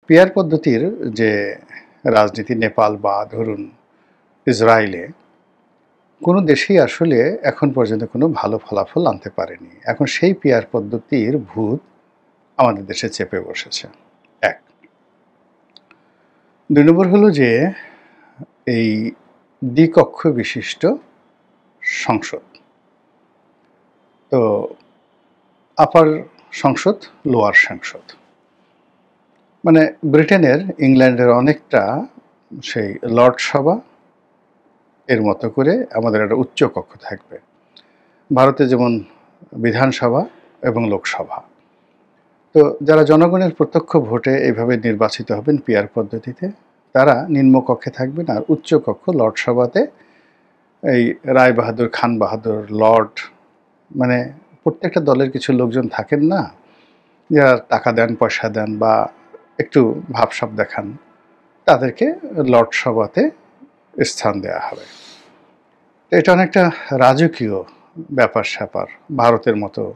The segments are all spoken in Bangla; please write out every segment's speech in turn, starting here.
পিয়ার পদ্ধতির যে রাজনীতি নেপাল বা ধরুন ইসরায়েলে কোনো দেশেই আসলে এখন পর্যন্ত কোনো ভালো ফলাফল আনতে পারেনি। এখন সেই পিয়ার পদ্ধতির ভূত আমাদের দেশে চেপে বসেছে। ১। ২ নম্বর হলো যে এই দ্বিকক্ষ বিশিষ্ট সংসদ। তো আপার সংসদ, লোয়ার সংসদ। মানে ব্রিটেনের, ইংল্যান্ডের অনেকটা সেই লর্ড সভা এর মতো করে আমাদের একটা উচ্চ কক্ষ থাকবে। ভারতে যেমন বিধানসভা এবং লোকসভা। তো যারা জনগণের প্রত্যক্ষ ভোটে এইভাবে নির্বাচিত হবেন পিয়ার পদ্ধতিতে, তারা নিম্নকক্ষে থাকবেন, আর উচ্চ কক্ষ লর্ড সভাতে এই রায় বাহাদুর, খান বাহাদুর, লর্ড, মানে প্রত্যেকটা দলের কিছু লোকজন থাকেন না, যারা টাকা দেন, পয়সা দেন বা একটু ভাবসাব দেখান, তাদেরকে লর্ড সভাতে স্থান দেওয়া হবে। এটা অনেকটা রাজকীয় ব্যাপার-স্যাপার, ভারতের মতো,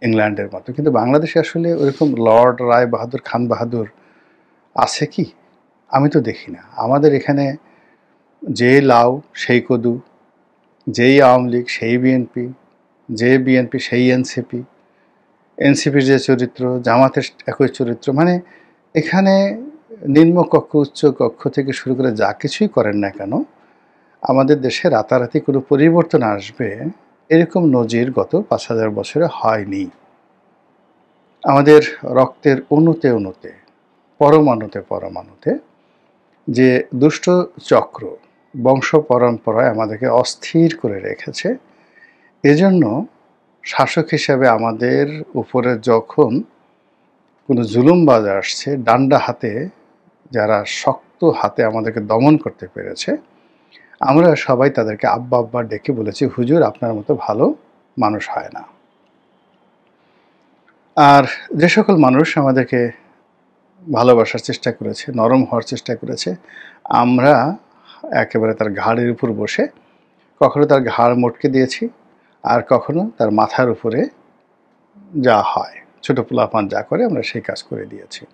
ইংল্যান্ডের মতো। কিন্তু বাংলাদেশে আসলে ওরকম লর্ড, রায় বাহাদুর, খান বাহাদুর আছে কি? আমি তো দেখি না। আমাদের এখানে যে লাউ সেই কদু, যেই আওয়ামী লীগ সেই বিএনপি, যে বিএনপি সেই এনসিপি, এনসিপির যে চরিত্র, জামাতের একই চরিত্র। মানে এখানে নিম্নকক্ষ, উচ্চ কক্ষ থেকে শুরু করে যা কিছুই করেন না কেন, আমাদের দেশে রাতারাতি কোনো পরিবর্তন আসবে এরকম নজির গত ৫,০০০ বছরে হয়নি। আমাদের রক্তের অণুতে অণুতে, পরমাণুতে পরমাণুতে যে দুষ্ট চক্র বংশ পরম্পরায় আমাদেরকে অস্থির করে রেখেছে, এজন্য শাসক হিসেবে আমাদের উপরে যখন কোনো জুলুমবাজ আসছে, ডান্ডা হাতে, যারা শক্ত হাতে আমাদেরকে দমন করতে পেরেছে, আমরা সবাই তাদেরকে আব্বা আব্বা ডেকে বলেছি, হুজুর আপনার মতো ভালো মানুষ হয় না। আর যে সকল মানুষ আমাদেরকে ভালোবাসার চেষ্টা করেছে, নরম হওয়ার চেষ্টা করেছে, আমরা একেবারে তার ঘাড়ের উপর বসে কখনো তার ঘাড় মটকে দিয়েছি, আর কখনো তার মাথার উপরে যা হয়, ছোট পোলাপান যা করে আমরা সেই কাজ করে দিয়েছি।